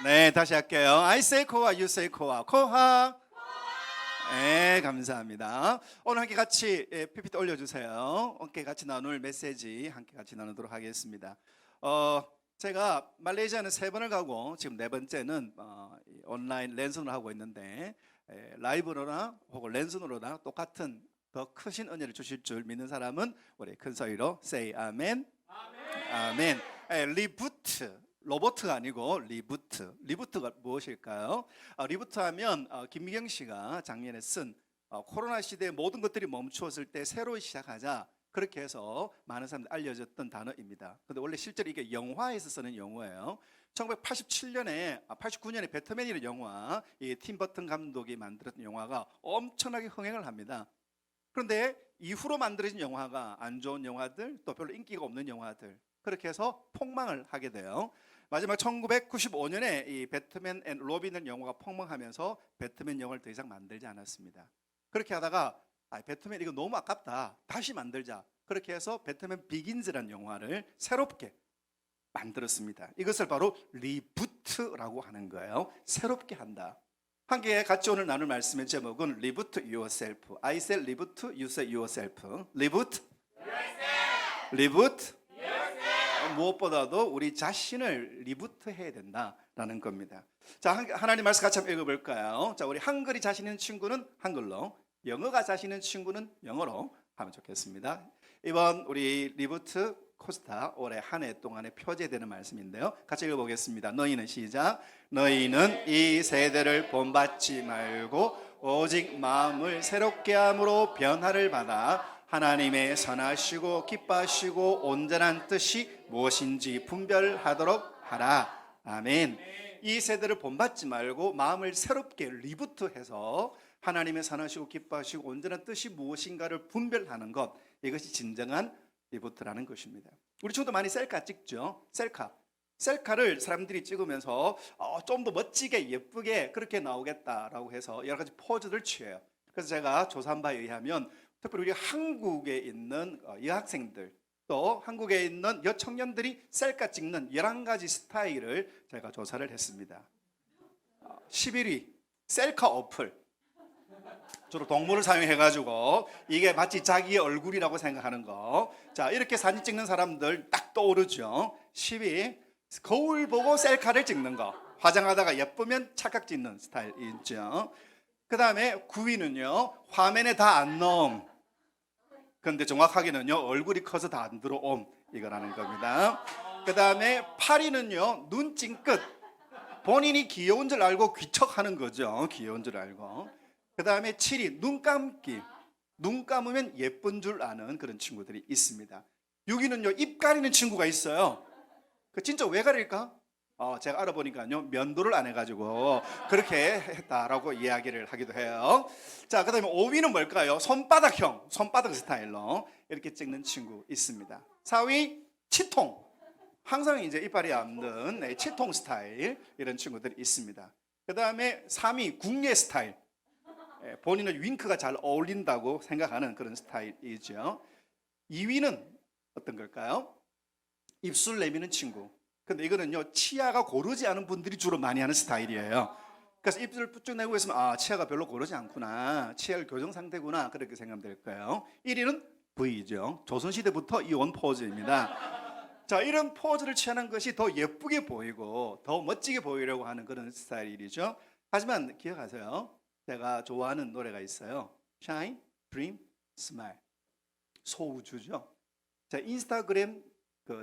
네, 다시 할게요. I say 코아, you say 코아. 코아. 네, 감사합니다. 오늘 함께 같이 PPT 올려주세요. 함께 같이 나눌 메시지 함께 같이 나누도록 하겠습니다. 제가 말레이시아는 3번을 가고 지금 4번째는 온라인 랜선을 하고 있는데 라이브로나 혹은 랜선으로나 똑같은 더 크신 은혜를 주실 줄 믿는 사람은 우리 큰 소리로 say 아멘. 아멘. 리부트. 로버트가 아니고 리부트. 리부트가 무엇일까요? 리부트 하면 김미경 씨가 작년에 쓴 코로나 시대에 모든 것들이 멈추었을 때 새로 시작하자, 그렇게 해서 많은 사람들이 알려졌던 단어입니다. 근데 원래 실제로 이게 영화에서 쓰는 용어예요. 1987년에 89년에 배트맨이라는 영화, 이 팀 버튼 감독이 만들었던 영화가 엄청나게 흥행을 합니다. 그런데 이후로 만들어진 영화가 안 좋은 영화들, 또 별로 인기가 없는 영화들, 그렇게 해서 폭망을 하게 돼요. 마지막 1995년에 이 배트맨 앤 로빈이라는 영화가 폭망하면서 배트맨 영화를 더 이상 만들지 않았습니다. 그렇게 하다가 배트맨 이거 너무 아깝다, 다시 만들자. 그렇게 해서 배트맨 비긴즈라는 영화를 새롭게 만들었습니다. 이것을 바로 리부트라고 하는 거예요. 새롭게 한다. 함께 같이 오늘 나눌 말씀의 제목은 Reboot Yourself. I say Reboot, you say Yourself. Reboot Yourself. Reboot Yourself. 무엇보다도 우리 자신을 리부트해야 된다라는 겁니다. 자, 하나님 말씀 같이 한번 읽어볼까요? 자, 우리 한글이 자신 있는 친구는 한글로, 영어가 자신 있는 친구는 영어로 하면 좋겠습니다. 이번 우리 리부트 코스타 올해 한 해 동안에 표제되는 말씀인데요. 같이 읽어보겠습니다. 너희는 시작. 너희는 이 세대를 본받지 말고 오직 마음을 새롭게 함으로 변화를 받아 하나님의 선하시고 기뻐하시고 온전한 뜻이 무엇인지 분별하도록 하라. 아멘. 이 세대를 본받지 말고 마음을 새롭게 리부트해서 하나님의 선하시고 기뻐하시고 온전한 뜻이 무엇인가를 분별하는 것, 이것이 진정한 리부트라는 것입니다. 우리 친구도 많이 셀카 찍죠. 셀카를 사람들이 찍으면서 좀 더 멋지게 예쁘게 그렇게 나오겠다라고 해서 여러 가지 포즈를 취해요. 그래서 제가 조사한 바에 의하면 특별히 우리 한국에 있는 여학생들, 또 한국에 있는 여청년들이 셀카 찍는 11가지 스타일을 제가 조사를 했습니다. 11위 셀카 어플. 주로 동물을 사용해가지고 이게 마치 자기의 얼굴이라고 생각하는 거. 자, 이렇게 사진 찍는 사람들 딱 떠오르죠. 10위 거울 보고 셀카를 찍는 거. 화장하다가 예쁘면 착각 찍는 스타일 있죠. 그 다음에 9위는요 화면에 다 안 넣음. 그런데 정확하게는요 얼굴이 커서 다 안 들어옴, 이거라는 겁니다. 그 다음에 8위는요 눈 찡긋. 본인이 귀여운 줄 알고 귀척하는 거죠. 귀여운 줄 알고. 그 다음에 7위 눈 감기. 눈 감으면 예쁜 줄 아는 그런 친구들이 있습니다. 6위는요 입 가리는 친구가 있어요. 그 진짜 왜 가릴까? 제가 알아보니까요 면도를 안 해가지고 그렇게 했다라고 이야기를 하기도 해요. 자, 그 다음에 5위는 뭘까요? 손바닥형, 손바닥 스타일로 이렇게 찍는 친구 있습니다. 4위 치통. 항상 이제 이빨이 없는 치통 스타일, 이런 친구들이 있습니다. 그 다음에 3위 궁예 스타일. 본인은 윙크가 잘 어울린다고 생각하는 그런 스타일이죠. 2위는 어떤 걸까요? 입술 내미는 친구. 근데 이거는요 치아가 고르지 않은 분들이 주로 많이 하는 스타일이에요. 그래서 입술을 쭉 내고 있으면 치아가 별로 고르지 않구나, 치아를 교정 상태구나, 그렇게 생각하면 될 거예요. 1위는 V죠. 조선시대부터 이온 포즈입니다. 자, 이런 포즈를 취하는 것이 더 예쁘게 보이고 더 멋지게 보이려고 하는 그런 스타일이죠. 하지만 기억하세요. 제가 좋아하는 노래가 있어요. Shine, Dream, Smile. 소우주죠. 자, 인스타그램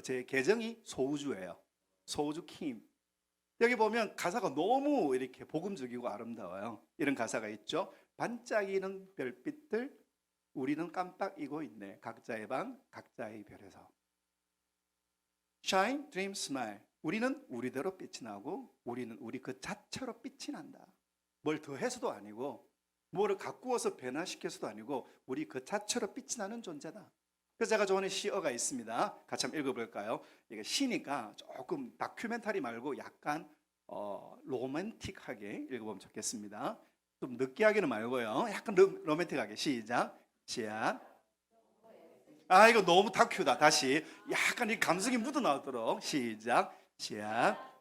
제 계정이 소우주예요. 소우주 킴. 여기 보면 가사가 너무 이렇게 복음적이고 아름다워요. 이런 가사가 있죠. 반짝이는 별빛들, 우리는 깜빡이고 있네. 각자의 방, 각자의 별에서. Shine, Dream, Smile. 우리는 우리대로 빛이 나고 우리는 우리 그 자체로 빛이 난다. 뭘 더해서도 아니고 뭐를 가꾸어서 변화시켜서도 아니고 우리 그 자체로 빛이 나는 존재다. 그래서 제가 좋아하는 시어가 있습니다. 같이 한번 읽어볼까요? 이게 시니까 조금 다큐멘터리 말고 약간 로맨틱하게 읽어보면 좋겠습니다. 좀 느끼하게는 말고요. 약간 로맨틱하게. 시작. 이거 너무 다큐다. 다시 약간 이 감성이 묻어나오도록. 시작.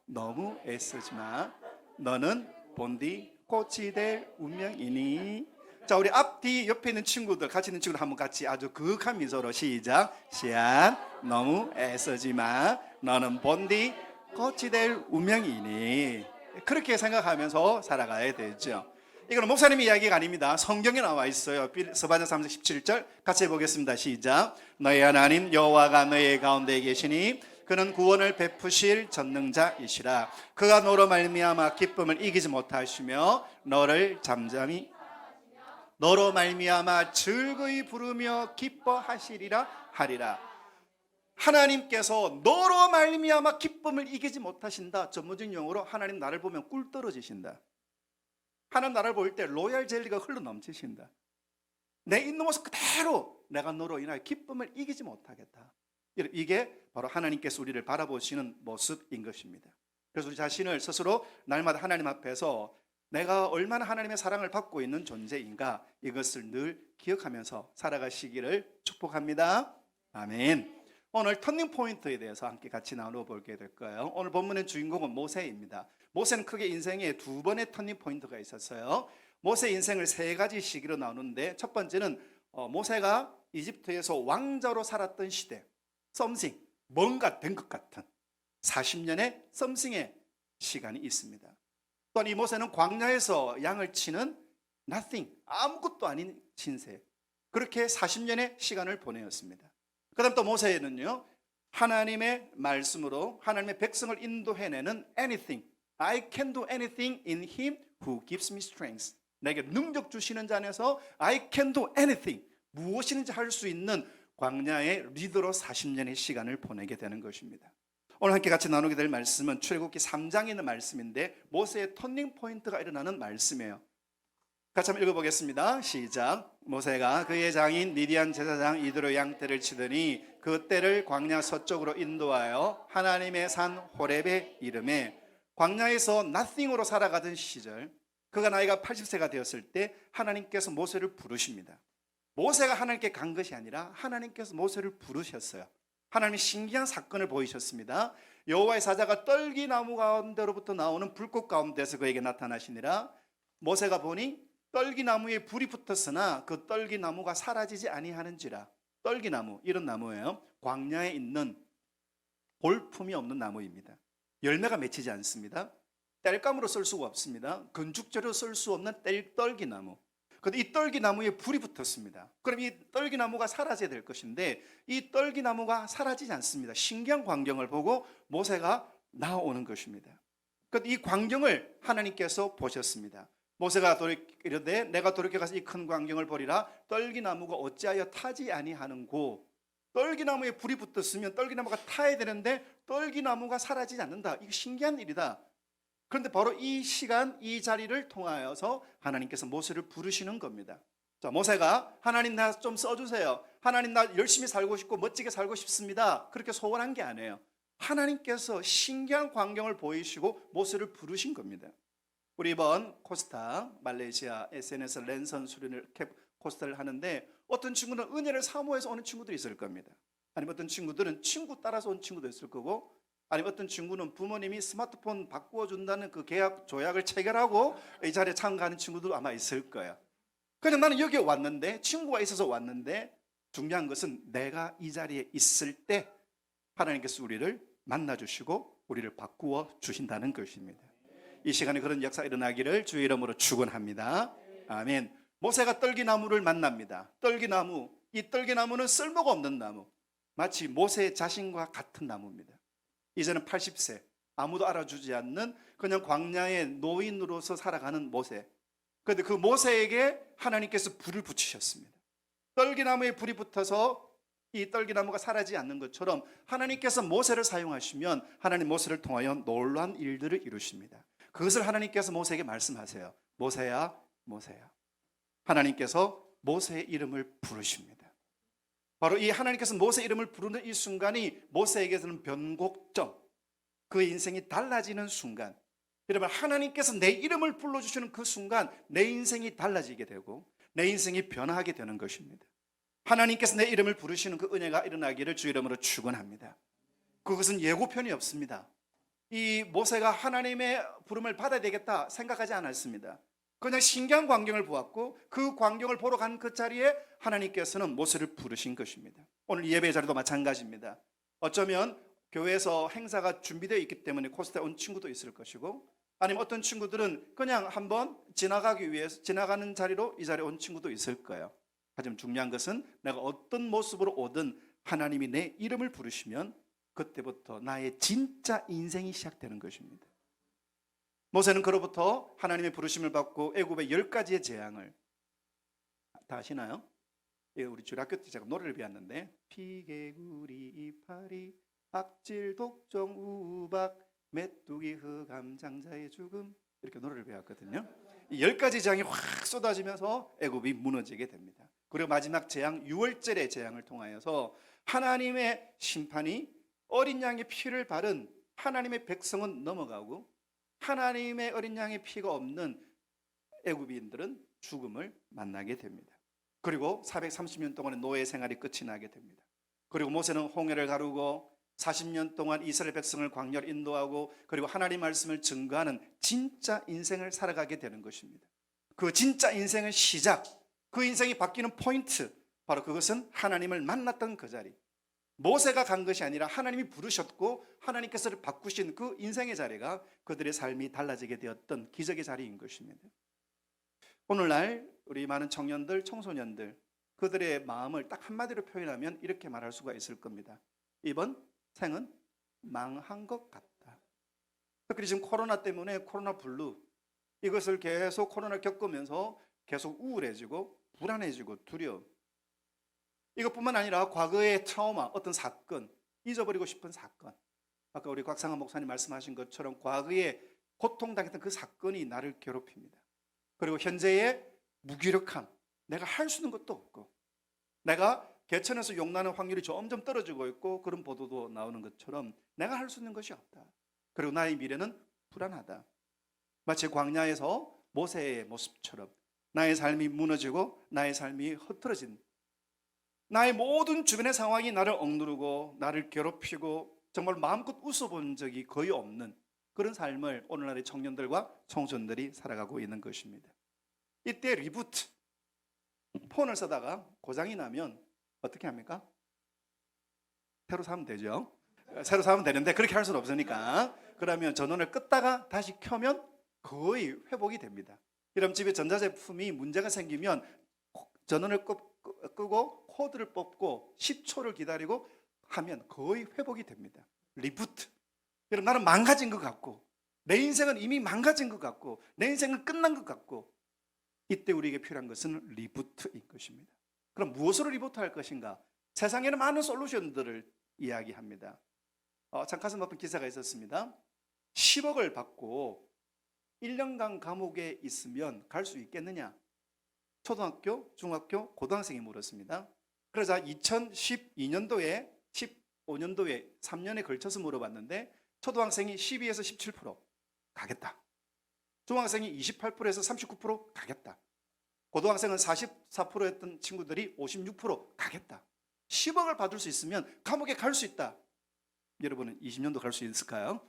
너무 애쓰지 마. 너는 본디 꽃이 될 운명이니. 자, 우리 앞뒤 옆에 있는 친구들, 같이 있는 친구들 한번 같이 아주 그윽한 미소로 시작. 시안, 너무 애쓰지 마. 너는 본디 꽃이 될 운명이니. 그렇게 생각하면서 살아가야 되죠. 이거는 목사님의 이야기가 아닙니다. 성경에 나와 있어요. 스바냐 3장 17절 같이 해보겠습니다. 시작. 너희 하나님 여호와가 너희 가운데 계시니 그는 구원을 베푸실 전능자이시라. 그가 너로 말미암아 기쁨을 이기지 못하시며 너를 잠잠히 너로 말미암아 즐거이 부르며 기뻐하시리라 하리라. 하나님께서 너로 말미암아 기쁨을 이기지 못하신다. 전문적인 용어로 하나님 나를 보면 꿀 떨어지신다. 하나님 나를 볼 때 로얄 젤리가 흘러 넘치신다. 내 있는 모습 그대로 내가 너로 인하여 기쁨을 이기지 못하겠다. 이게 바로 하나님께서 우리를 바라보시는 모습인 것입니다. 그래서 우리 자신을 스스로 날마다 하나님 앞에서 내가 얼마나 하나님의 사랑을 받고 있는 존재인가, 이것을 늘 기억하면서 살아가시기를 축복합니다. 아멘. 오늘 터닝 포인트에 대해서 함께 같이 나눠보게 될 거예요. 오늘 본문의 주인공은 모세입니다. 모세는 크게 인생에 두 번의 터닝 포인트가 있었어요. 모세 인생을 세 가지 시기로 나누는데, 첫 번째는 모세가 이집트에서 왕자로 살았던 시대, 썸씽, 뭔가 된 것 같은 40년의 썸씽의 시간이 있습니다. 또한 이 모세는 광야에서 양을 치는 nothing, 아무것도 아닌 신세, 그렇게 40년의 시간을 보내었습니다. 그 다음 또 모세는요, 하나님의 말씀으로 하나님의 백성을 인도해내는 anything, I can do anything in him who gives me strength. 내게 능력 주시는 자 안에서 I can do anything, 무엇이든지 할 수 있는 광야의 리더로 40년의 시간을 보내게 되는 것입니다. 오늘 함께 같이 나누게 될 말씀은 출애굽기 3장에 있는 말씀인데, 모세의 터닝 포인트가 일어나는 말씀이에요. 같이 한번 읽어보겠습니다. 시작. 모세가 그의 장인 미디안 제사장 이드로 양떼를 치더니 그 떼를 광야 서쪽으로 인도하여 하나님의 산 호렙에 이르매, 광야에서 nothing으로 살아가던 시절, 그가 나이가 80세가 되었을 때 하나님께서 모세를 부르십니다. 모세가 하나님께 간 것이 아니라 하나님께서 모세를 부르셨어요. 하나님이 신기한 사건을 보이셨습니다. 여호와의 사자가 떨기나무 가운데로부터 나오는 불꽃 가운데서 그에게 나타나시니라. 모세가 보니 떨기나무에 불이 붙었으나 그 떨기나무가 사라지지 아니하는지라. 떨기나무, 이런 나무예요. 광야에 있는 볼품이 없는 나무입니다. 열매가 맺히지 않습니다. 땔감으로 쓸 수가 없습니다. 건축재로 쓸 수 없는 떨기나무. 그런데 이 떨기나무에 불이 붙었습니다. 그럼 이 떨기나무가 사라져야 될 것인데 이 떨기나무가 사라지지 않습니다. 신기한 광경을 보고 모세가 나오는 것입니다. 그런데 이 광경을 하나님께서 보셨습니다. 모세가 이르되 내가 돌이켜가서 이 큰 광경을 보리라. 떨기나무가 어찌하여 타지 아니하는고. 떨기나무에 불이 붙었으면 떨기나무가 타야 되는데 떨기나무가 사라지지 않는다. 이거 신기한 일이다. 그런데 바로 이 시간, 이 자리를 통하여서 하나님께서 모세를 부르시는 겁니다. 자, 모세가 하나님 나 좀 써주세요. 하나님 나 열심히 살고 싶고 멋지게 살고 싶습니다. 그렇게 소원한 게 아니에요. 하나님께서 신기한 광경을 보이시고 모세를 부르신 겁니다. 우리 이번 코스타 말레이시아 SNS 랜선 수련을 코스타를 하는데, 어떤 친구는 은혜를 사모해서 오는 친구들이 있을 겁니다. 아니면 어떤 친구들은 친구 따라서 온 친구도 있을 거고, 아니면 어떤 친구는 부모님이 스마트폰 바꾸어 준다는 그 계약 조약을 체결하고 이 자리에 참가하는 친구도 아마 있을 거예요. 그냥 나는 여기에 왔는데, 친구가 있어서 왔는데, 중요한 것은 내가 이 자리에 있을 때 하나님께서 우리를 만나주시고 우리를 바꾸어 주신다는 것입니다. 이 시간에 그런 역사가 일어나기를 주의 이름으로 축원합니다. 아멘. 모세가 떨기나무를 만납니다. 떨기나무, 이 떨기나무는 쓸모가 없는 나무, 마치 모세 자신과 같은 나무입니다. 이제는 80세, 아무도 알아주지 않는 그냥 광야의 노인으로서 살아가는 모세. 그런데 그 모세에게 하나님께서 불을 붙이셨습니다. 떨기나무에 불이 붙어서 이 떨기나무가 사라지지 않는 것처럼 하나님께서 모세를 사용하시면 하나님 모세를 통하여 놀라운 일들을 이루십니다. 그것을 하나님께서 모세에게 말씀하세요. 모세야, 모세야. 하나님께서 모세의 이름을 부르십니다. 바로 이 하나님께서 모세 이름을 부르는 이 순간이 모세에게서는 변곡점, 그의 인생이 달라지는 순간. 여러분, 하나님께서 내 이름을 불러주시는 그 순간 내 인생이 달라지게 되고 내 인생이 변화하게 되는 것입니다. 하나님께서 내 이름을 부르시는 그 은혜가 일어나기를 주 이름으로 축원합니다. 그것은 예고편이 없습니다. 이 모세가 하나님의 부름을 받아야 되겠다 생각하지 않았습니다. 그냥 신기한 광경을 보았고 그 광경을 보러 간 그 자리에 하나님께서는 모세를 부르신 것입니다. 오늘 예배 자리도 마찬가지입니다. 어쩌면 교회에서 행사가 준비되어 있기 때문에 코스트에 온 친구도 있을 것이고, 아니면 어떤 친구들은 그냥 한번 지나가기 위해서 지나가는 자리로 이 자리에 온 친구도 있을 거예요. 하지만 중요한 것은 내가 어떤 모습으로 오든 하나님이 내 이름을 부르시면 그때부터 나의 진짜 인생이 시작되는 것입니다. 모세는 그로부터 하나님의 부르심을 받고 애굽의 10가지의 재앙을, 다 아시나요? 우리 주일학교 때 제가 노래를 배웠는데, 피개구리 이파리 악질 독종 우박 메뚜기 흑암 장자의 죽음, 이렇게 노래를 배웠거든요. 이 10가지 재앙이 확 쏟아지면서 애굽이 무너지게 됩니다. 그리고 마지막 재앙, 유월절의 재앙을 통하여서 하나님의 심판이 어린 양의 피를 바른 하나님의 백성은 넘어가고 하나님의 어린 양의 피가 없는 애굽인들은 죽음을 만나게 됩니다. 그리고 430년 동안의 노예 생활이 끝이 나게 됩니다. 그리고 모세는 홍해를 가르고 40년 동안 이스라엘 백성을 광야로 인도하고 그리고 하나님 말씀을 증거하는 진짜 인생을 살아가게 되는 것입니다. 그 진짜 인생의 시작, 그 인생이 바뀌는 포인트, 바로 그것은 하나님을 만났던 그 자리. 모세가 간 것이 아니라 하나님이 부르셨고 하나님께서 바꾸신 그 인생의 자리가 그들의 삶이 달라지게 되었던 기적의 자리인 것입니다. 오늘날 우리 많은 청년들, 청소년들, 그들의 마음을 딱 한마디로 표현하면 이렇게 말할 수가 있을 겁니다. 이번 생은 망한 것 같다. 특히 지금 코로나 때문에 코로나 블루, 이것을 계속 코로나를 겪으면서 계속 우울해지고 불안해지고 두려움, 이것뿐만 아니라 과거의 트라우마, 어떤 사건, 잊어버리고 싶은 사건, 아까 우리 곽상한 목사님 말씀하신 것처럼 과거에 고통당했던 그 사건이 나를 괴롭힙니다. 그리고 현재의 무기력함, 내가 할 수 있는 것도 없고 내가 개천에서 용나는 확률이 점점 떨어지고 있고 그런 보도도 나오는 것처럼 내가 할 수 있는 것이 없다. 그리고 나의 미래는 불안하다. 마치 광야에서 모세의 모습처럼 나의 삶이 무너지고 나의 삶이 흐트러진, 나의 모든 주변의 상황이 나를 억누르고 나를 괴롭히고 정말 마음껏 웃어본 적이 거의 없는 그런 삶을 오늘날의 청년들과 청소년들이 살아가고 있는 것입니다. 이때 리부트, 폰을 쓰다가 고장이 나면 어떻게 합니까? 새로 사면 되죠. 새로 사면 되는데 그렇게 할 수는 없으니까, 그러면 전원을 끄다가 다시 켜면 거의 회복이 됩니다. 그럼 집에 전자제품이 문제가 생기면 전원을 끄고 코드를 뽑고 10초를 기다리고 하면 거의 회복이 됩니다. 리부트. 여러분, 나는 망가진 것 같고 내 인생은 이미 망가진 것 같고 내 인생은 끝난 것 같고, 이때 우리에게 필요한 것은 리부트인 것입니다. 그럼 무엇으로 리부트할 것인가? 세상에는 많은 솔루션들을 이야기합니다. 참 가슴 아픈 기사가 있었습니다. 10억을 받고 1년간 감옥에 있으면 갈 수 있겠느냐? 초등학교, 중학교, 고등학생이 물었습니다. 그러자 2012년도에 15년도에 3년에 걸쳐서 물어봤는데 초등학생이 12에서 17% 가겠다. 중학생이 28%에서 39% 가겠다. 고등학생은 44%였던 친구들이 56% 가겠다. 10억을 받을 수 있으면 감옥에 갈 수 있다. 여러분은 20년도 갈 수 있을까요?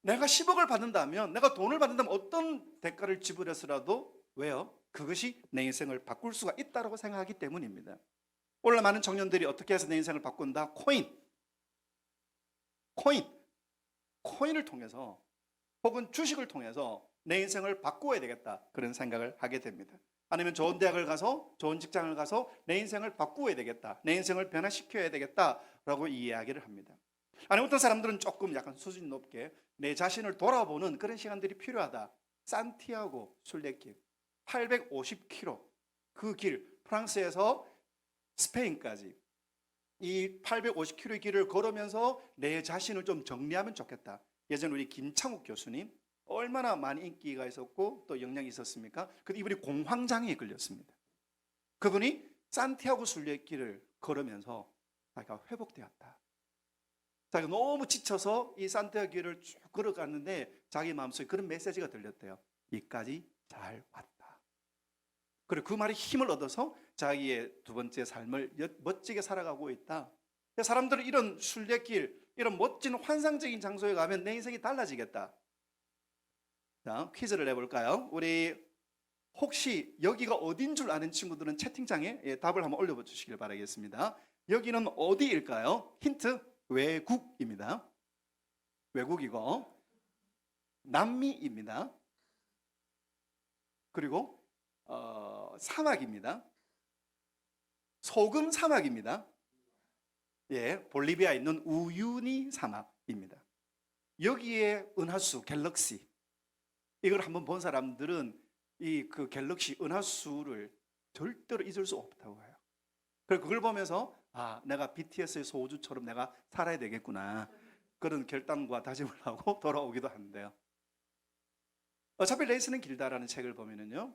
내가 10억을 받는다면, 내가 돈을 받는다면 어떤 대가를 지불해서라도, 왜요? 그것이 내 인생을 바꿀 수가 있다고 생각하기 때문입니다. 오늘 많은 청년들이 어떻게 해서 내 인생을 바꾼다? 코인을 통해서 혹은 주식을 통해서 내 인생을 바꾸어야 되겠다, 그런 생각을 하게 됩니다. 아니면 좋은 대학을 가서 좋은 직장을 가서 내 인생을 바꾸어야 되겠다, 내 인생을 변화시켜야 되겠다라고 이야기를 합니다. 아니면 어떤 사람들은 조금 약간 수준 높게 내 자신을 돌아보는 그런 시간들이 필요하다. 산티아고 순례길 850km, 그 길, 프랑스에서 스페인까지 이 850km의 길을 걸으면서 내 자신을 좀 정리하면 좋겠다. 예전 우리 김창욱 교수님 얼마나 많이 인기가 있었고 또 영향이 있었습니까? 근데 이분이 공황장애에 걸렸습니다. 그분이 산티아고 순례길을 걸으면서 자기가 회복되었다. 자기가 너무 지쳐서 이 산티아고 길을 쭉 걸어갔는데 자기 마음속에 그런 메시지가 들렸대요. 이까지 잘 왔다. 그리고 그 말에 힘을 얻어서 자기의 두 번째 삶을 멋지게 살아가고 있다. 사람들은 이런 순례길, 이런 멋진 환상적인 장소에 가면 내 인생이 달라지겠다. 자, 퀴즈를 내볼까요? 우리 혹시 여기가 어딘 줄 아는 친구들은 채팅창에 답을 한번 올려봐 주시길 바라겠습니다. 여기는 어디일까요? 힌트, 외국입니다. 외국이고 남미입니다. 그리고 사막입니다. 소금 사막입니다. 예, 볼리비아에 있는 우유니 사막입니다. 여기에 은하수 갤럭시, 이걸 한번 본 사람들은 이 그 갤럭시 은하수를 절대로 잊을 수 없다고 해요. 그래서 그걸 보면서 내가 BTS의 소우주처럼 내가 살아야 되겠구나, 그런 결단과 다짐을 하고 돌아오기도 하는데요. 어차피 레이스는 길다라는 책을 보면은요,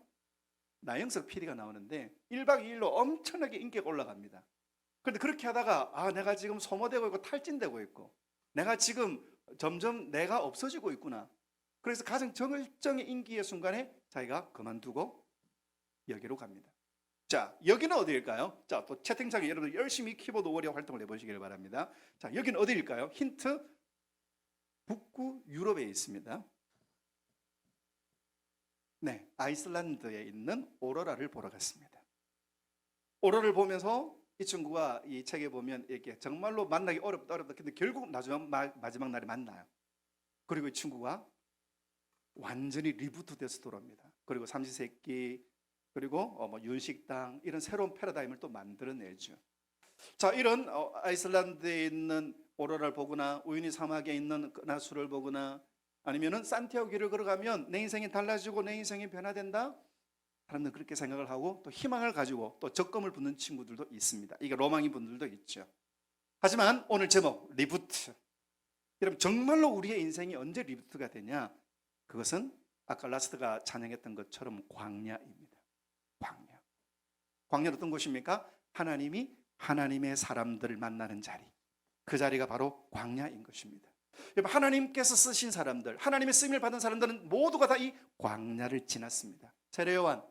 나영석 PD가 나오는데 1박 2일로 엄청나게 인기가 올라갑니다. 그런데 그렇게 하다가 내가 지금 소모되고 있고 탈진되고 있고 내가 지금 점점 내가 없어지고 있구나. 그래서 가장 정일정의 인기의 순간에 자기가 그만두고 여기로 갑니다. 자, 여기는 어디일까요? 자, 또 채팅창에 여러분 열심히 키보드 워리어 활동을 해보시길 바랍니다. 자, 여기는 어디일까요? 힌트, 북구 유럽에 있습니다. 네, 아이슬란드에 있는 오로라를 보러 갔습니다. 오로라를 보면서 이 친구가 이 책에 보면 이렇게 정말로 만나기 어렵다. 근데 결국 마지막 날에 만나요. 그리고 이 친구가 완전히 리부트 돼서 돌아옵니다. 그리고 삼시세끼, 그리고 윤식당, 이런 새로운 패러다임을 또 만들어내죠. 자, 이런 아이슬란드에 있는 오로라를 보거나 우유니 사막에 있는 은하수를 보거나 아니면은 산티아고 길을 걸어가면 내 인생이 달라지고 내 인생이 변화된다, 사람들은 그렇게 생각을 하고 또 희망을 가지고 또 적금을 붓는 친구들도 있습니다. 이게 로망인 분들도 있죠. 하지만 오늘 제목 리부트, 여러분 정말로 우리의 인생이 언제 리부트가 되냐? 그것은 아까 라스트가 찬양했던 것처럼 광야입니다. 광야는 어떤 곳입니까? 하나님이 하나님의 사람들을 만나는 자리, 그 자리가 바로 광야인 것입니다. 여러분, 하나님께서 쓰신 사람들, 하나님의 쓰임을 받은 사람들은 모두가 다 이 광야를 지났습니다. 세례 요한,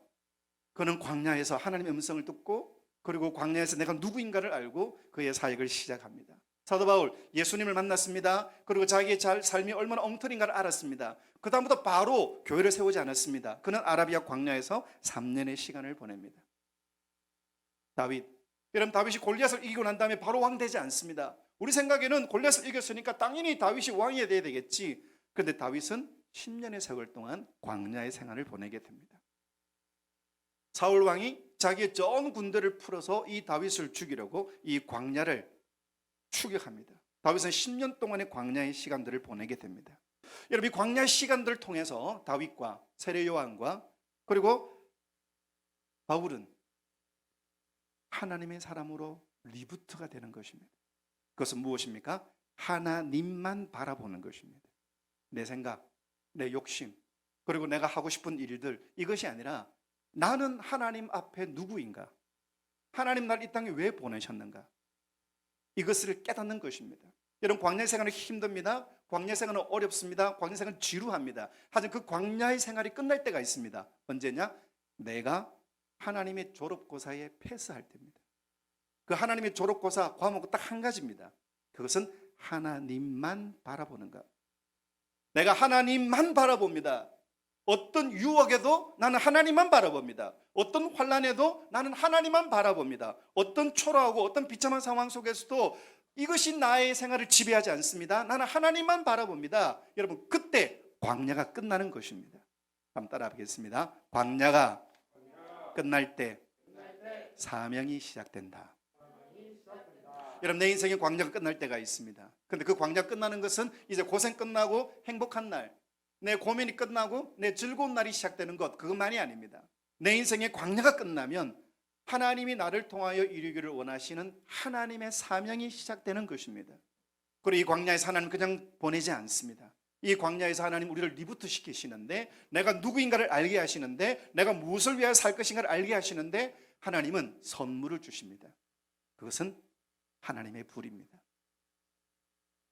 그는 광야에서 하나님의 음성을 듣고 그리고 광야에서 내가 누구인가를 알고 그의 사역을 시작합니다. 사도 바울, 예수님을 만났습니다. 그리고 자기의 삶이 얼마나 엉터리인가를 알았습니다. 그 다음부터 바로 교회를 세우지 않았습니다. 그는 아라비아 광야에서 3년의 시간을 보냅니다. 다윗, 여러분 다윗이 골리앗을 이기고 난 다음에 바로 왕 되지 않습니다. 우리 생각에는 골리앗을 이겼으니까 당연히 다윗이 왕이 돼야 되겠지. 그런데 다윗은 10년의 세월 동안 광야의 생활을 보내게 됩니다. 사울 왕이 자기의 전 군대를 풀어서 이 다윗을 죽이려고 이 광야를 추격합니다. 다윗은 10년 동안의 광야의 시간들을 보내게 됩니다. 여러분, 이 광야의 시간들을 통해서 다윗과 세례 요한과 그리고 바울은 하나님의 사람으로 리부트가 되는 것입니다. 그것은 무엇입니까? 하나님만 바라보는 것입니다. 내 생각, 내 욕심, 그리고 내가 하고 싶은 일들, 이것이 아니라 나는 하나님 앞에 누구인가? 하나님 날 이 땅에 왜 보내셨는가? 이것을 깨닫는 것입니다. 여러분, 광야의 생활은 힘듭니다. 광야의 생활은 어렵습니다. 광야의 생활은 지루합니다. 하지만 그 광야의 생활이 끝날 때가 있습니다. 언제냐? 내가 하나님의 졸업고사에 패스할 때입니다. 그 하나님의 졸업고사 과목은 딱 한 가지입니다. 그것은 하나님만 바라보는 것. 내가 하나님만 바라봅니다. 어떤 유혹에도 나는 하나님만 바라봅니다. 어떤 환난에도 나는 하나님만 바라봅니다. 어떤 초라하고 어떤 비참한 상황 속에서도 이것이 나의 생활을 지배하지 않습니다. 나는 하나님만 바라봅니다. 여러분, 그때 광야가 끝나는 것입니다. 한번 따라 하겠습니다. 광야가 끝날 때 사명이 시작된다. 여러분, 내 인생의 광야가 끝날 때가 있습니다. 그런데 그 광야가 끝나는 것은 이제 고생 끝나고 행복한 날, 내 고민이 끝나고 내 즐거운 날이 시작되는 것, 그것만이 아닙니다. 내 인생의 광야가 끝나면 하나님이 나를 통하여 이루기를 원하시는 하나님의 사명이 시작되는 것입니다. 그리고 이 광야에서 하나님 그냥 보내지 않습니다. 이 광야에서 하나님 우리를 리부트 시키시는데, 내가 누구인가를 알게 하시는데, 내가 무엇을 위하여 살 것인가를 알게 하시는데, 하나님은 선물을 주십니다. 그것은 하나님의 불입니다.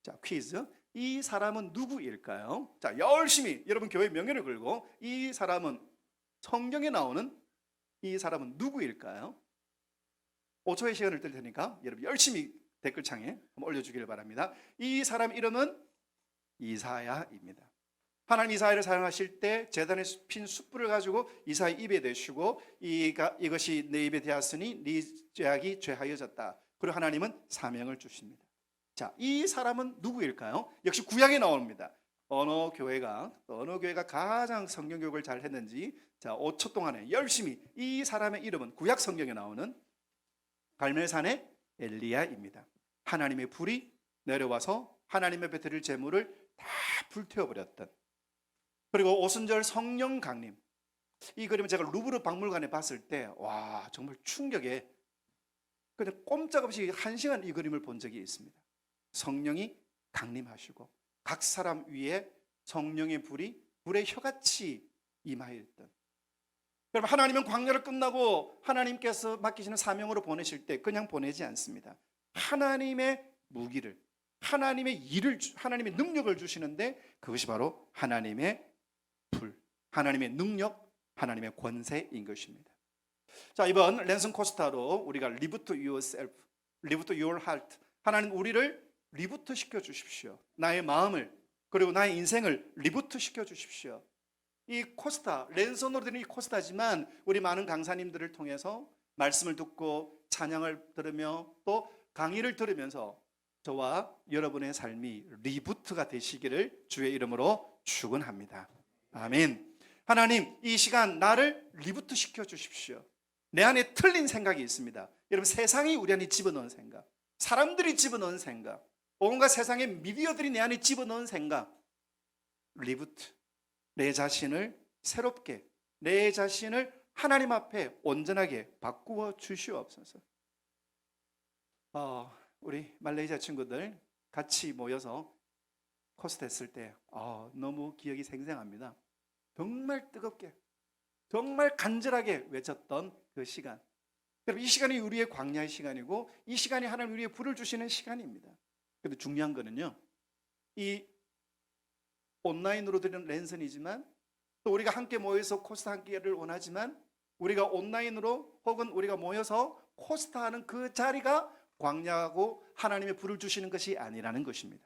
자, 퀴즈. 이 사람은 누구일까요? 자, 열심히 여러분 교회 명예를 걸고, 이 사람은, 성경에 나오는 이 사람은 누구일까요? 5초의 시간을 뜰 테니까 여러분 열심히 댓글창에 한번 올려주기를 바랍니다. 이 사람 이름은 이사야입니다. 하나님 이사야를 사용하실 때 제단에 핀 숯불을 가지고 이사야 입에 대시고 이것이 내 입에 대었으니 네 죄악이 죄하여졌다. 그리고 하나님은 사명을 주십니다. 자, 이 사람은 누구일까요? 역시 구약에 나옵니다. 어느 교회가 가장 성경 교육을 잘 했는지, 자, 5초 동안에 열심히, 이 사람의 이름은 구약 성경에 나오는 갈멜산의 엘리야입니다. 하나님의 불이 내려와서 하나님의 베드릴 제물을 다 불태워버렸던, 그리고 오순절 성령 강림, 이 그림을 제가 루브르 박물관에 봤을 때 와, 정말 충격에, 그냥 꼼짝없이 1시간 이 그림을 본 적이 있습니다. 성령이 강림하시고 각 사람 위에 성령의 불이 불의 혀같이 임하였던. 여러분, 하나님은 광야를 끝나고 하나님께서 맡기시는 사명으로 보내실 때 그냥 보내지 않습니다. 하나님의 무기를, 하나님의 일을, 하나님의 능력을 주시는데, 그것이 바로 하나님의 불, 하나님의 능력, 하나님의 권세인 것입니다. 자, 이번 랜선 코스타로 우리가 Live to yourself, Live to your heart, 하나님 우리를 리부트 시켜 주십시오. 나의 마음을, 그리고 나의 인생을 리부트 시켜 주십시오. 이 코스타, 랜선으로 되는 이 코스타지만 우리 많은 강사님들을 통해서 말씀을 듣고 찬양을 들으며 또 강의를 들으면서 저와 여러분의 삶이 리부트가 되시기를 주의 이름으로 축원합니다. 아멘. 하나님, 이 시간 나를 리부트 시켜 주십시오. 내 안에 틀린 생각이 있습니다. 여러분, 세상이 우리 안에 집어넣은 생각, 사람들이 집어넣은 생각, 온갖 세상의 미디어들이 내 안에 집어넣은 생각, 리부트, 내 자신을 새롭게, 내 자신을 하나님 앞에 온전하게 바꾸어 주시옵소서. 우리 말레이시아 친구들 같이 모여서 코스트 했을 때 너무 기억이 생생합니다. 정말 뜨겁게, 정말 간절하게 외쳤던 그 시간. 여러분, 이 시간이 우리의 광야의 시간이고, 이 시간이 하나님 우리의 불을 주시는 시간입니다. 근데 중요한 거는요, 이 온라인으로 드리는 랜선이지만, 또 우리가 함께 모여서 코스타 함께를 원하지만, 우리가 온라인으로 혹은 우리가 모여서 코스타 하는 그 자리가 광야하고 하나님의 불을 주시는 것이 아니라는 것입니다.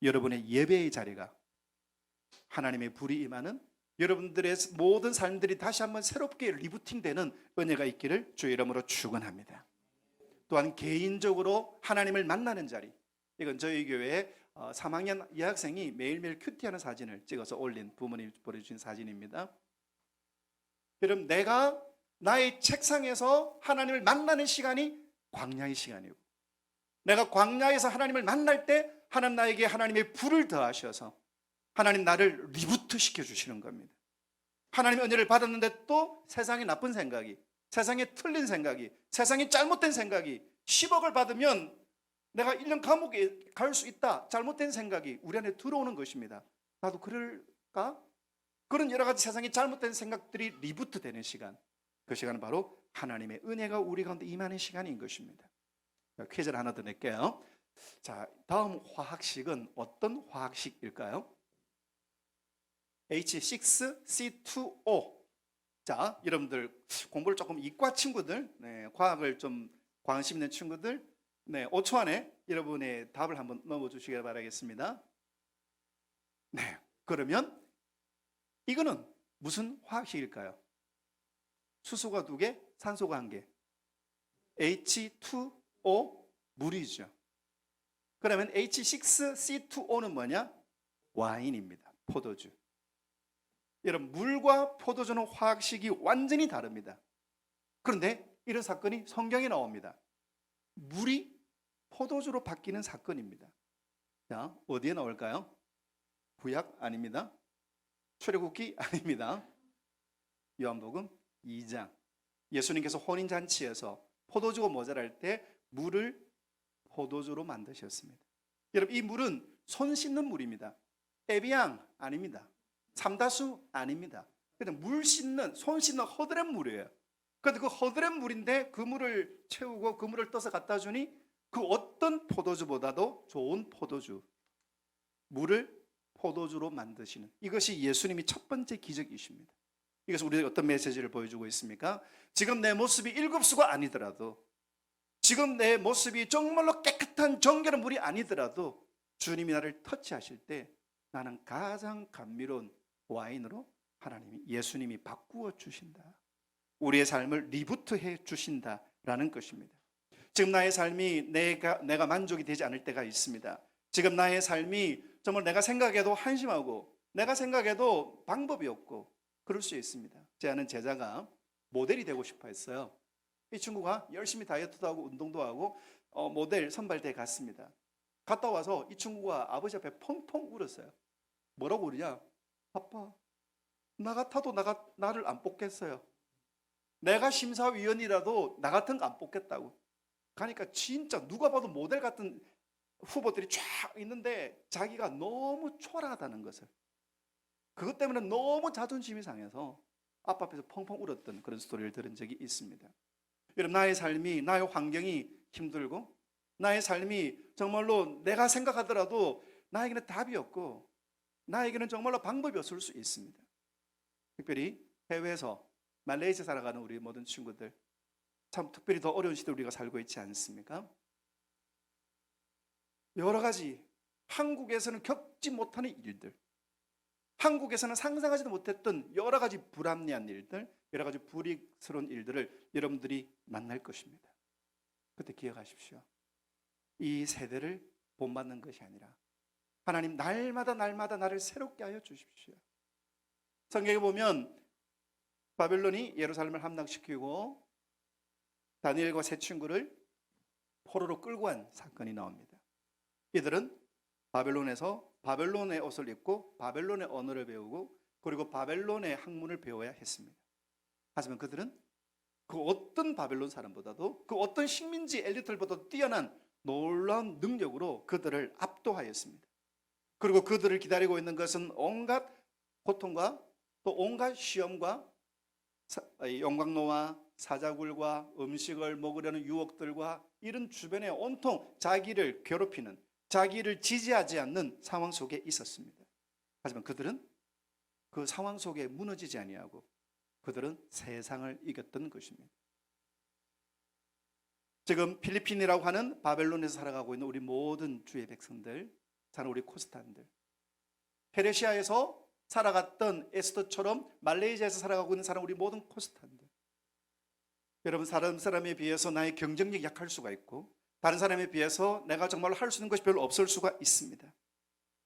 여러분의 예배의 자리가 하나님의 불이 임하는, 여러분들의 모든 삶들이 다시 한번 새롭게 리부팅되는 은혜가 있기를 주의 이름으로 축원합니다. 또한 개인적으로 하나님을 만나는 자리, 이건 저희 교회 3학년 여학생이 매일매일 큐티하는 사진을 찍어서 올린, 부모님이 보내주신 사진입니다. 여러분, 내가 나의 책상에서 하나님을 만나는 시간이 광야의 시간이고, 내가 광야에서 하나님을 만날 때 하나님 나에게 하나님의 불을 더하셔서 하나님 나를 리부트 시켜주시는 겁니다. 하나님의 은혜를 받았는데 또 세상의 나쁜 생각이, 세상의 틀린 생각이, 세상의 잘못된 생각이, 10억을 받으면 내가 1년 감옥에 갈 수 있다, 잘못된 생각이 우리 안에 들어오는 것입니다. 나도 그럴까? 그런 여러 가지 세상의 잘못된 생각들이 리부트 되는 시간, 그 시간은 바로 하나님의 은혜가 우리 가운데 임하는 시간인 것입니다. 퀴즈를 하나 더 낼게요. 자, 다음 화학식은 어떤 화학식일까요? H6C2O. 자, 여러분들 공부를 조금 이과 친구들, 과학을 좀 관심 있는 친구들, 5초 안에 여러분의 답을 한번 넣어주시기 바라겠습니다. 네, 그러면 이거는 무슨 화학식일까요? 수소가 2개, 산소가 1개. H2O, 물이죠. 그러면 H6C2O는 뭐냐? 와인입니다. 포도주. 여러분, 물과 포도주는 화학식이 완전히 다릅니다. 그런데 이런 사건이 성경에 나옵니다. 물이 포도주로 바뀌는 사건입니다. 자, 어디에 나올까요? 구약 아닙니다. 출애굽기 아닙니다. 요한복음 2장. 예수님께서 혼인잔치에서 포도주가 모자랄 때 물을 포도주로 만드셨습니다. 여러분, 이 물은 손 씻는 물입니다. 에비앙 아닙니다. 삼다수 아닙니다. 그냥 물 씻는, 손 씻는 허드렛 물이에요. 그런데 그 허드렛 물인데 그 물을 채우고 그 물을 떠서 갖다 주니 그 어떤 포도주보다도 좋은 포도주, 물을 포도주로 만드시는, 이것이 예수님이 첫 번째 기적이십니다. 이것은 우리에게 어떤 메시지를 보여주고 있습니까? 지금 내 모습이 7수가 아니더라도, 지금 내 모습이 정말로 깨끗한 정결한 물이 아니더라도 주님이 나를 터치하실 때 나는 가장 감미로운 와인으로 하나님이, 예수님이 바꾸어 주신다. 우리의 삶을 리부트해 주신다라는 것입니다. 지금 나의 삶이 내가 만족이 되지 않을 때가 있습니다. 지금 나의 삶이 정말 내가 생각해도 한심하고 내가 생각해도 방법이 없고 그럴 수 있습니다. 제 아는 제자가 모델이 되고 싶어 했어요. 이 친구가 열심히 다이어트도 하고 운동도 하고 모델 선발대에 갔습니다. 갔다 와서 이 친구가 아버지 앞에 펑펑 울었어요. 뭐라고 그러냐? 아빠, 나 같아도 나를 안 뽑겠어요. 내가 심사위원이라도 나 같은 거 안 뽑겠다고. 그러니까 진짜 누가 봐도 모델 같은 후보들이 쫙 있는데 자기가 너무 초라하다는 것을, 그것 때문에 너무 자존심이 상해서 아빠 앞에서 펑펑 울었던 그런 스토리를 들은 적이 있습니다. 여러분, 나의 삶이, 나의 환경이 힘들고 나의 삶이 정말로 내가 생각하더라도 나에게는 답이 없고 나에게는 정말로 방법이 없을 수 있습니다. 특별히 해외에서 말레이시아 살아가는 우리 모든 친구들, 참 특별히 더 어려운 시대에 우리가 살고 있지 않습니까? 여러 가지 한국에서는 겪지 못하는 일들, 한국에서는 상상하지도 못했던 여러 가지 불합리한 일들, 여러 가지 불이익스러운 일들을 여러분들이 만날 것입니다. 그때 기억하십시오. 이 세대를 본받는 것이 아니라 하나님 날마다 나를 새롭게 하여 주십시오. 성경에 보면 바벨론이 예루살렘을 함락시키고 다니엘과 세 친구를 포로로 끌고 간 사건이 나옵니다. 이들은 바벨론에서 바벨론의 옷을 입고 바벨론의 언어를 배우고 그리고 바벨론의 학문을 배워야 했습니다. 하지만 그들은 그 어떤 바벨론 사람보다도, 그 어떤 식민지 엘리트들보다도 뛰어난 놀라운 능력으로 그들을 압도하였습니다. 그리고 그들을 기다리고 있는 것은 온갖 고통과 또 온갖 시험과 용광로와 사자굴과 음식을 먹으려는 유혹들과 이런 주변에 온통 자기를 괴롭히는, 자기를 지지하지 않는 상황 속에 있었습니다. 하지만 그들은 그 상황 속에 무너지지 아니하고 그들은 세상을 이겼던 것입니다. 지금 필리핀이라고 하는 바벨론에서 살아가고 있는 우리 모든 주의 백성들, 사는 우리 코스탄들, 페르시아에서 살아갔던 에스더처럼 말레이시아에서 살아가고 있는 사람, 우리 모든 코스탄들, 여러분, 다른 사람에 비해서 나의 경쟁력이 약할 수가 있고 다른 사람에 비해서 내가 정말로 할 수 있는 것이 별로 없을 수가 있습니다.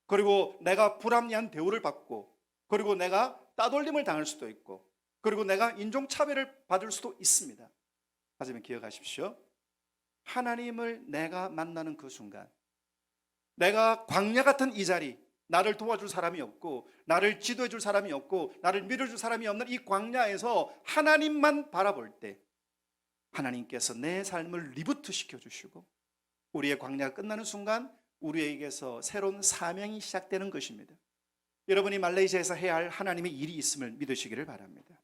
그리고 내가 불합리한 대우를 받고 그리고 내가 따돌림을 당할 수도 있고 그리고 내가 인종차별을 받을 수도 있습니다. 하지만 기억하십시오. 하나님을 내가 만나는 그 순간, 내가 광야 같은 이 자리, 나를 도와줄 사람이 없고 나를 지도해 줄 사람이 없고 나를 밀어줄 사람이 없는 이 광야에서 하나님만 바라볼 때 하나님께서 내 삶을 리부트 시켜주시고 우리의 광야가 끝나는 순간 우리에게서 새로운 사명이 시작되는 것입니다. 여러분이 말레이시아에서 해야 할 하나님의 일이 있음을 믿으시기를 바랍니다.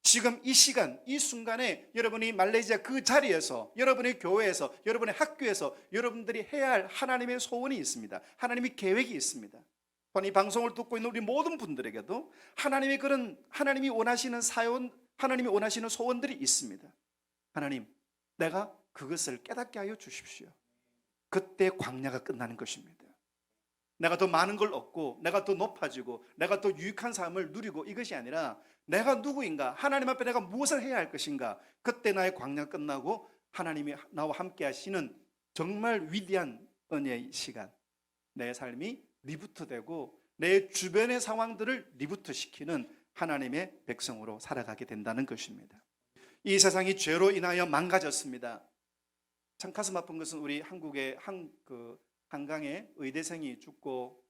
지금 이 시간, 이 순간에 여러분이 말레이시아 그 자리에서, 여러분의 교회에서, 여러분의 학교에서 여러분들이 해야 할 하나님의 소원이 있습니다. 하나님의 계획이 있습니다. 또한 이 방송을 듣고 있는 우리 모든 분들에게도 하나님의 그런, 하나님이 원하시는 사연, 하나님이 원하시는 소원들이 있습니다. 하나님, 내가 그것을 깨닫게 하여 주십시오. 그때 광야가 끝나는 것입니다. 내가 더 많은 걸 얻고 내가 더 높아지고 내가 더 유익한 삶을 누리고 이것이 아니라 내가 누구인가, 하나님 앞에 내가 무엇을 해야 할 것인가, 그때 나의 광야가 끝나고 하나님이 나와 함께 하시는 정말 위대한 은혜의 시간, 내 삶이 리부트되고 내 주변의 상황들을 리부트시키는 하나님의 백성으로 살아가게 된다는 것입니다. 이 세상이 죄로 인하여 망가졌습니다. 참 가슴 아픈 것은 우리 한국의 한강에 의대생이 죽고,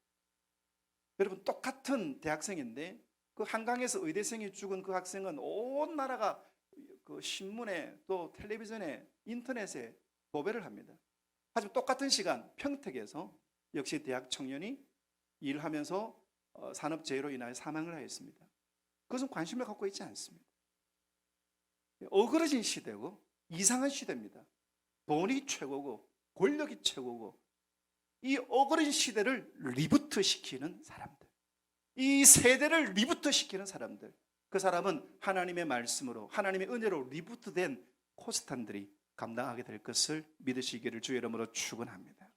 여러분 똑같은 대학생인데 그 한강에서 의대생이 죽은 그 학생은 온 나라가 그 신문에 또 텔레비전에 인터넷에 도배를 합니다. 하지만 똑같은 시간 평택에서 역시 대학 청년이 일하면서 산업재해로 인하여 사망을 하였습니다. 그것은 관심을 갖고 있지 않습니다. 어그러진 시대고 이상한 시대입니다. 돈이 최고고 권력이 최고고 이 어그러진 시대를 리부트 시키는 사람들, 이 세대를 리부트 시키는 사람들, 그 사람은 하나님의 말씀으로 하나님의 은혜로 리부트된 코스탄들이 감당하게 될 것을 믿으시기를 주의 이름으로 축원합니다.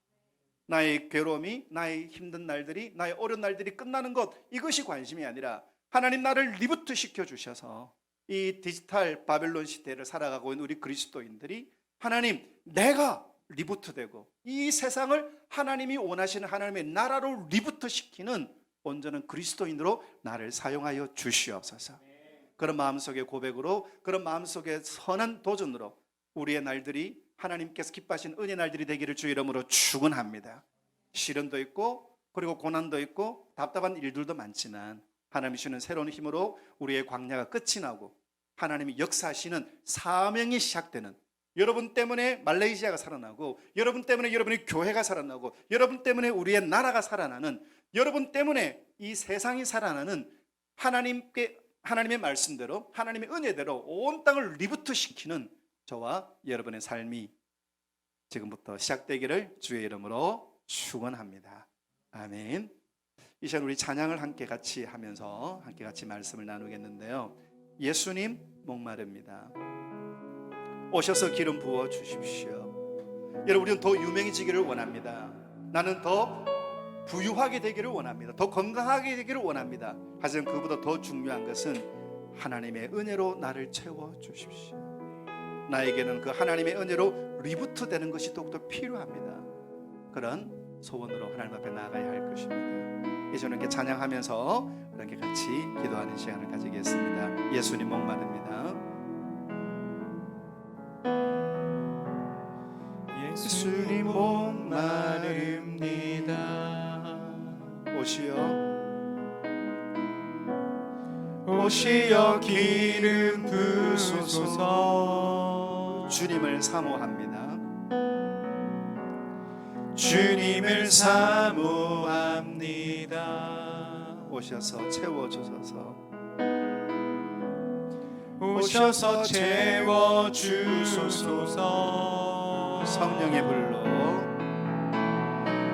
나의 괴로움이, 나의 힘든 날들이, 나의 어려운 날들이 끝나는 것, 이것이 관심이 아니라 하나님 나를 리부트 시켜주셔서 이 디지털 바벨론 시대를 살아가고 있는 우리 그리스도인들이 하나님, 내가 리부트되고 이 세상을 하나님이 원하시는 하나님의 나라로 리부트 시키는 온전한 그리스도인으로 나를 사용하여 주시옵소서. 그런 마음속의 고백으로, 그런 마음속의 선한 도전으로 우리의 날들이 하나님께서 기뻐하신 은혜 날들이 되기를 주의 이름으로 축원합니다. 시련도 있고 그리고 고난도 있고 답답한 일들도 많지만 하나님이 주시는 새로운 힘으로 우리의 광야가 끝이 나고 하나님이 역사하시는 사명이 시작되는, 여러분 때문에 말레이시아가 살아나고, 여러분 때문에 여러분의 교회가 살아나고, 여러분 때문에 우리의 나라가 살아나는, 여러분 때문에 이 세상이 살아나는 하나님의 말씀대로, 하나님의 은혜대로 온 땅을 리부트 시키는 저와 여러분의 삶이 지금부터 시작되기를 주의 이름으로 축원합니다. 아멘. 이 시간 우리 찬양을 함께 같이 하면서 함께 같이 말씀을 나누겠는데요. 예수님 목마릅니다. 오셔서 기름 부어 주십시오. 여러분, 우리는 더 유명해지기를 원합니다. 나는 더 부유하게 되기를 원합니다. 더 건강하게 되기를 원합니다. 하지만 그보다 더 중요한 것은 하나님의 은혜로 나를 채워 주십시오. 나에게는 그 하나님의 은혜로 리부트 되는 것이 더욱더 필요합니다. 그런 소원으로 하나님 앞에 나아가야 할 것입니다. 이제 이렇게 찬양하면서 이렇게 같이 기도하는 시간을 가지겠습니다. 예수님 목마릅니다. 예수님 목마릅니다. 오시어 기름 부으소서. 주님을 사모합니다. 주님을 사모합니다. 오셔서 채워주소서. 오셔서 채워주소서. 성령의 불로,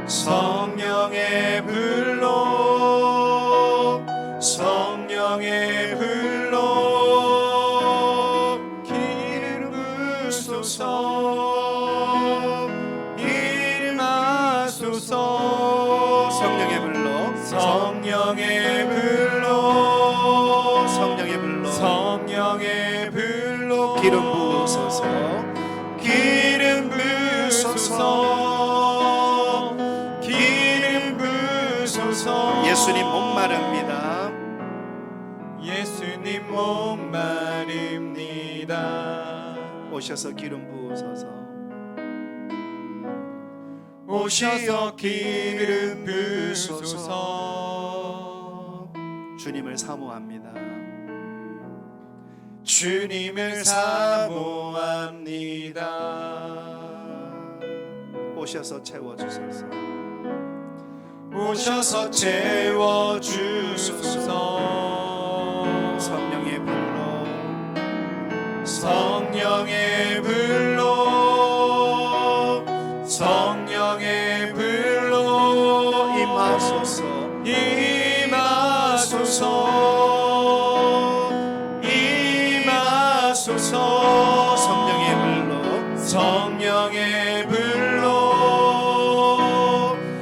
성령의 불로, 성령의 불로 기름 부으소서. 기름 하소서. 성령의 불로, 성령의 불로, 성령의 불로, 성령의 불로 기름 부으소서. 기름 부으소서. 기름 부으소서. 예수님 목마릅니다. 예수님 목마릅니다. 오셔서 기름 부으소서. 오셔서 기름 부으소서. 주님을 사모합니다. 주님을 사모합니다. 오셔서 채워주소서. 오셔서 채워주소서. 성령의 불로, 성령의 불로, 성령의 불로 임하소서. 임하소서. 임하소서. 성령의 불로, 성령의 불로,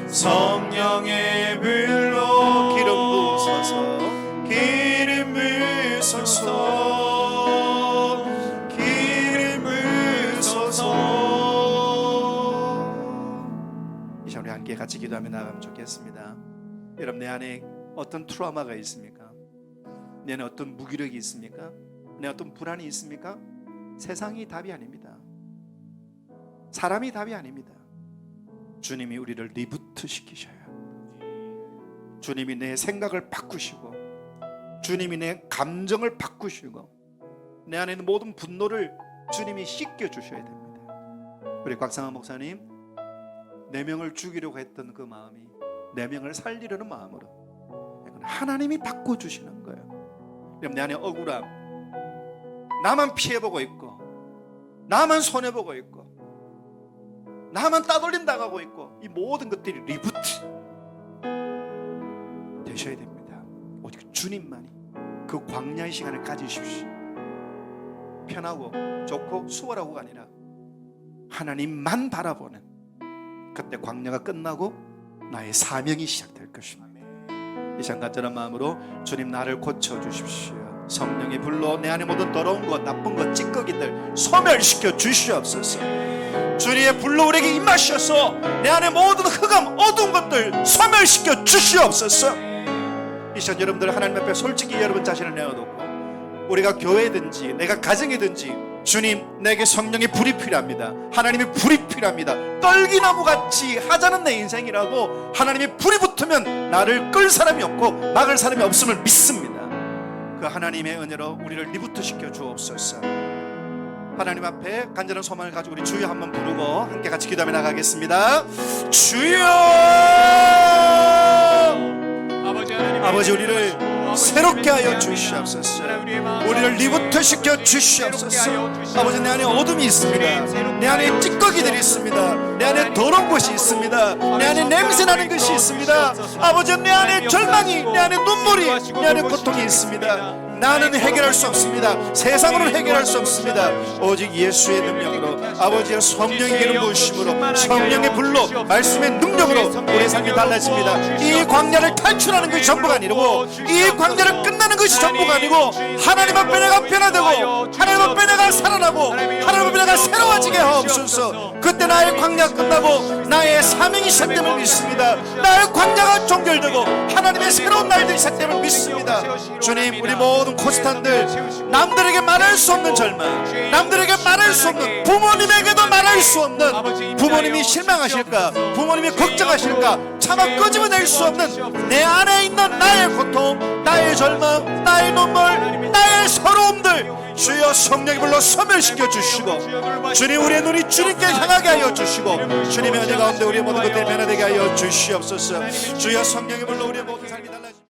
성령의 불로 기름 부으소서. 기름 부으소서. 기름 부으소서. 이 시간 우리 함께 같이 기도하며 나가면 좋겠습니다. 여러분, 내 안에 어떤 트라우마가 있습니까? 내 안에 어떤 무기력이 있습니까? 내 어떤 불안이 있습니까? 세상이 답이 아닙니다. 사람이 답이 아닙니다. 주님이 우리를 리부트 시키셔요. 주님이 내 생각을 바꾸시고, 주님이 내 감정을 바꾸시고, 내 안에 있는 모든 분노를 주님이 씻겨주셔야 됩니다. 우리 곽상한 목사님, 4명을 죽이려고 했던 그 마음이 4명을 살리려는 마음으로 하나님이 바꿔주시는 거예요. 내 안에 억울함, 나만 피해보고 있고, 나만 손해보고 있고, 나만 따돌림 당하고 있고, 이 모든 것들이 리부트 되셔야 됩니다. 오직 주님만이 그 광야의 시간을 가지십시오. 편하고 좋고 수월하고가 아니라 하나님만 바라보는, 그때 광야가 끝나고 나의 사명이 시작될 것입니다. 이 시간 간절한 마음으로 주님 나를 고쳐주십시오. 성령의 불로 내 안에 모든 더러운 것, 나쁜 것, 찌꺼기들 소멸시켜 주시옵소서. 주님의 불로 우리에게 임하셔서 내 안에 모든 흑암, 어두운 것들 소멸시켜 주시옵소서. 이 시간 여러분들 하나님 앞에 솔직히 여러분 자신을 내어놓고, 우리가 교회든지 내가 가정이든지 주님 내게 성령의 불이 필요합니다. 하나님의 불이 필요합니다. 떨기나무같이 하자는 내 인생이라도 하나님의 불이 붙으면 나를 끌 사람이 없고 막을 사람이 없음을 믿습니다. 그 하나님의 은혜로 우리를 리부트시켜 주옵소서. 하나님 앞에 간절한 소망을 가지고 우리 주여 한번 부르고 함께 같이 기도하며 나가겠습니다. 주여! 아버지, 우리를 새롭게 하여 주시옵소서. 우리를 리부트시켜 주시옵소서. 아버지, 내 안에 어둠이 있습니다. 내 안에 찌꺼기들이 있습니다. 내 안에 더러운 것이 있습니다. 내 안에 냄새나는 것이 있습니다. 아버지, 내 안에 절망이, 내 안에 눈물이, 내 안에 고통이 있습니다. 나는 해결할 수 없습니다. 세상으로는 해결할 수 없습니다. 오직 예수의 능력으로, 아버지의 성령의 기름 부으심으로, 성령의 불로, 말씀의 능력으로 우리의 삶이 달라집니다. 이 광야를 탈출하는 것이 전부가 아니고, 이 광야를 끝나는 것이 전부가 아니고, 하나님 앞에 내가 변화되고, 하나님 앞에 내가 살아나고, 하나님 앞에 내가 새로워지게 하옵소서. 그때 나의 광야 끝나고 나의 사명이 시작됨을 믿습니다. 나의 광야가 종결되고 하나님의 새로운 날들이 시작됨을 믿습니다. 주님, 우리 모든 고스탄들, 남들에게 말할 수 없는 절망, 남들에게 말할 수 없는, 부모님에게도 말할 수 없는, 부모님이 실망하실까, 부모님이 걱정하실까, 차마 끄집어낼 수 없는 내 안에 있는 나의 고통, 나의 절망, 나의 눈물, 나의 서러움들 주여 성령의 불로 소멸시켜 주시고, 주님 우리의 눈이 주님께 향하게 하여 주시고, 주님의 은혜 가운데 우리의 모든 것들이 변화되게 하여 주시옵소서. 주여 성령의 불로 우리의 모든 삶이 달라지고